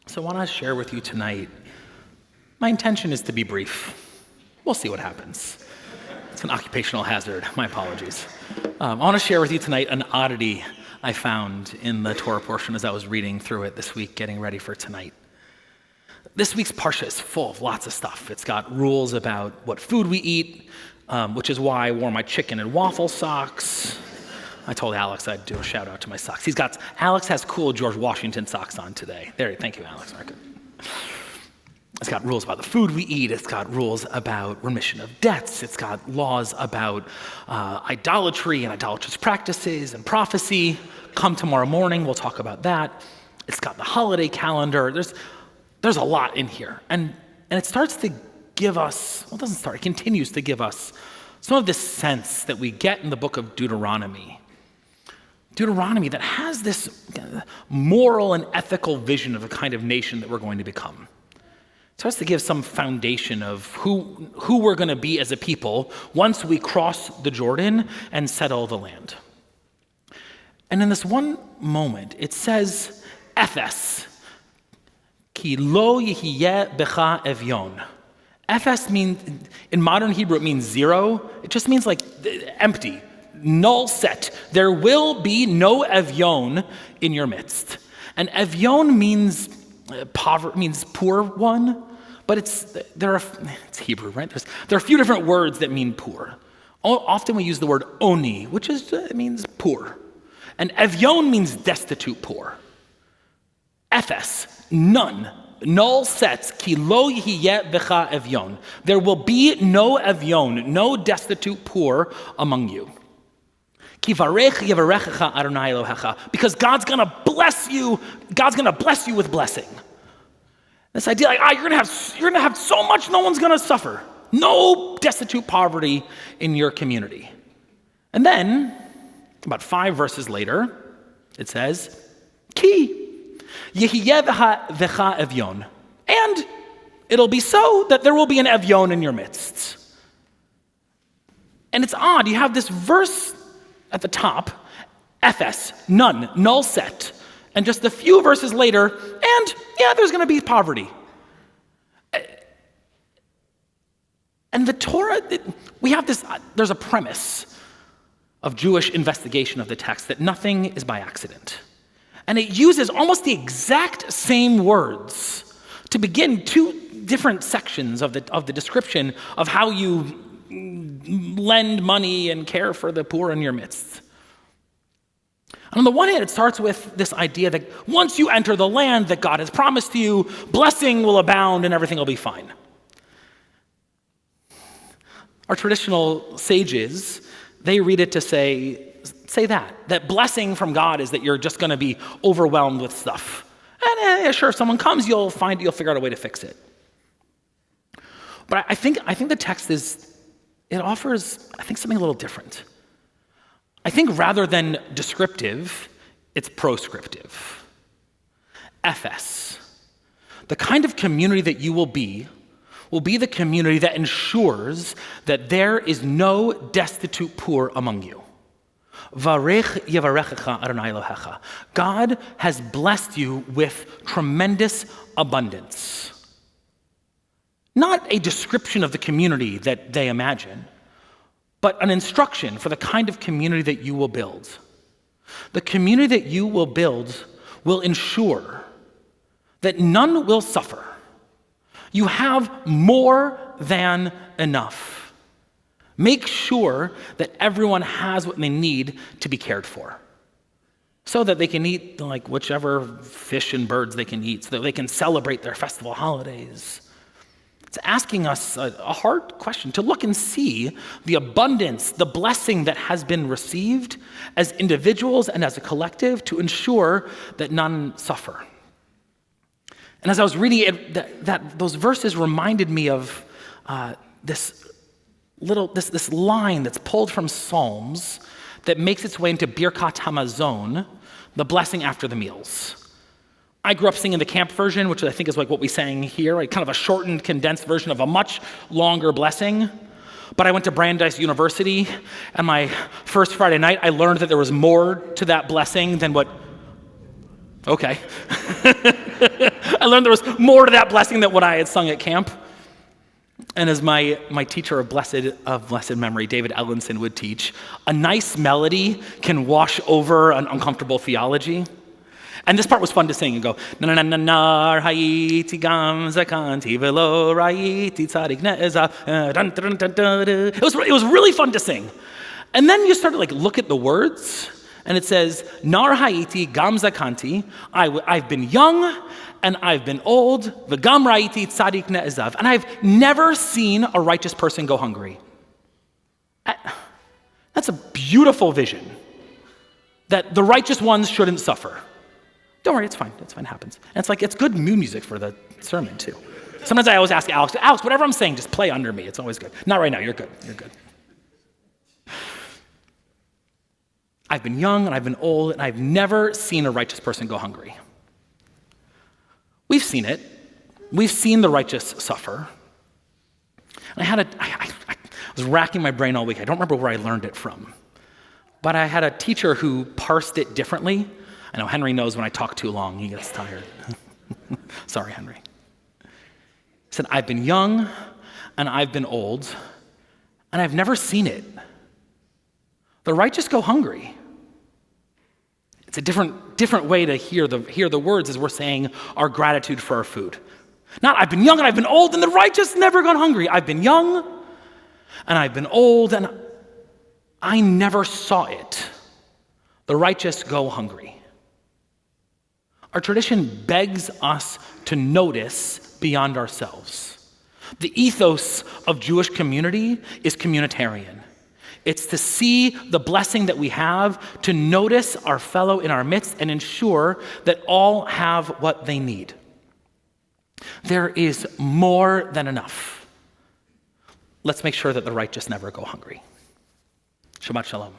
So I want to share with you tonight, my intention is to be brief. We'll see what happens. It's an occupational hazard, my apologies. I want to share with you tonight an oddity I found in the Torah portion as I was reading through it this week, getting ready for tonight. This week's Parsha is full of lots of stuff. It's got rules about what food we eat, which is why I wore my chicken and waffle socks. I told Alex I'd do a shout out to my socks. Alex has cool George Washington socks on today. Thank you, Alex. It's got rules about the food we eat. It's got rules about remission of debts. It's got laws about idolatry and idolatrous practices and prophecy. Come tomorrow morning, we'll talk about that. It's got the holiday calendar. There's a lot in here. And it starts to give us, well, it doesn't start, it continues to give us some of this sense that we get in the book of Deuteronomy. Deuteronomy that has this moral and ethical vision of the kind of nation that we're going to become. It starts to give some foundation of who we're going to be as a people once we cross the Jordan and settle the land. And in this one moment, it says, Ephes, ki lo yihiyeh becha evyon. Ephes means, in modern Hebrew, it means zero. It just means like empty. Null set. There will be no evyon in your midst. And evyon means means poor one, but it's Hebrew, right? There are a few different words that mean poor. Often we use the word oni, which means poor. And evyon means destitute poor. Ephes, none. Null sets, ki lo yihiyeh becha evyon. There will be no evyon, no destitute poor among you. Because God's gonna bless you. God's gonna bless you with blessing. This idea, like, you're gonna have so much, no one's gonna suffer. No destitute poverty in your community. And then, about 5 verses later, it says, Ki yihiyeh vecha evyon. And it'll be so that there will be an evyon in your midst. And it's odd, you have this verse at the top, Ephes, none, null set. And just a few verses later, and there's going to be poverty. And the Torah, we have this, there's a premise of Jewish investigation of the text that nothing is by accident. And it uses almost the exact same words to begin 2 different sections of the description of how you lend money and care for the poor in your midst. And on the one hand, it starts with this idea that once you enter the land that God has promised you, blessing will abound and everything will be fine. Our traditional sages, they read it to say that blessing from God is that you're just going to be overwhelmed with stuff. And sure, if someone comes, you'll figure out a way to fix it. But I think the text offers something a little different. I think rather than descriptive, it's proscriptive. Ephes, the kind of community that you will be the community that ensures that there is no destitute poor among you. Varech yevarechecha Adonai Elohecha. God has blessed you with tremendous abundance. Not a description of the community that they imagine, but an instruction for the kind of community that you will build. The community that you will build will ensure that none will suffer. You have more than enough. Make sure that everyone has what they need to be cared for, so that they can eat like whichever fish and birds they can eat, so that they can celebrate their festival holidays. It's asking us a hard question to look and see the abundance, the blessing that has been received as individuals and as a collective to ensure that none suffer. And as I was reading it, those verses reminded me of this line that's pulled from Psalms that makes its way into Birkat Hamazon, the blessing after the meals. I grew up singing the camp version, which I think is like what we sang here, like kind of a shortened, condensed version of a much longer blessing. But I went to Brandeis University, and my first Friday night, I learned that there was more to that blessing than what... Okay. I learned there was more to that blessing than what I had sung at camp. And as my teacher of blessed memory, David Ellenson, would teach, a nice melody can wash over an uncomfortable theology. And this part was fun to sing and go, na na na na na hayiti gam zakanti velo rayiti tzadik ne'eza dun dun dun dun. It was really fun to sing. And then you start to look at the words, and it says, nar hayiti gam zakanti, I've been young and I've been old, v'gam rayiti tzadik ne'ezav, and I've never seen a righteous person go hungry. That's a beautiful vision, that the righteous ones shouldn't suffer. Don't worry, it's fine, it happens. And it's good mood music for the sermon too. Sometimes I always ask Alex, whatever I'm saying, just play under me, it's always good. Not right now, you're good. I've been young and I've been old and I've never seen a righteous person go hungry. We've seen it. We've seen the righteous suffer. And I was racking my brain all week. I don't remember where I learned it from. But I had a teacher who parsed it differently. I know Henry knows when I talk too long, he gets tired. Sorry, Henry. He said, I've been young and I've been old and I've never seen it. The righteous go hungry. It's a different way to hear the words as we're saying our gratitude for our food. Not I've been young and I've been old and the righteous never gone hungry. I've been young and I've been old and I never saw it. The righteous go hungry. Our tradition begs us to notice beyond ourselves. The ethos of Jewish community is communitarian. It's to see the blessing that we have, to notice our fellow in our midst, and ensure that all have what they need. There is more than enough. Let's make sure that the righteous never go hungry. Shabbat shalom.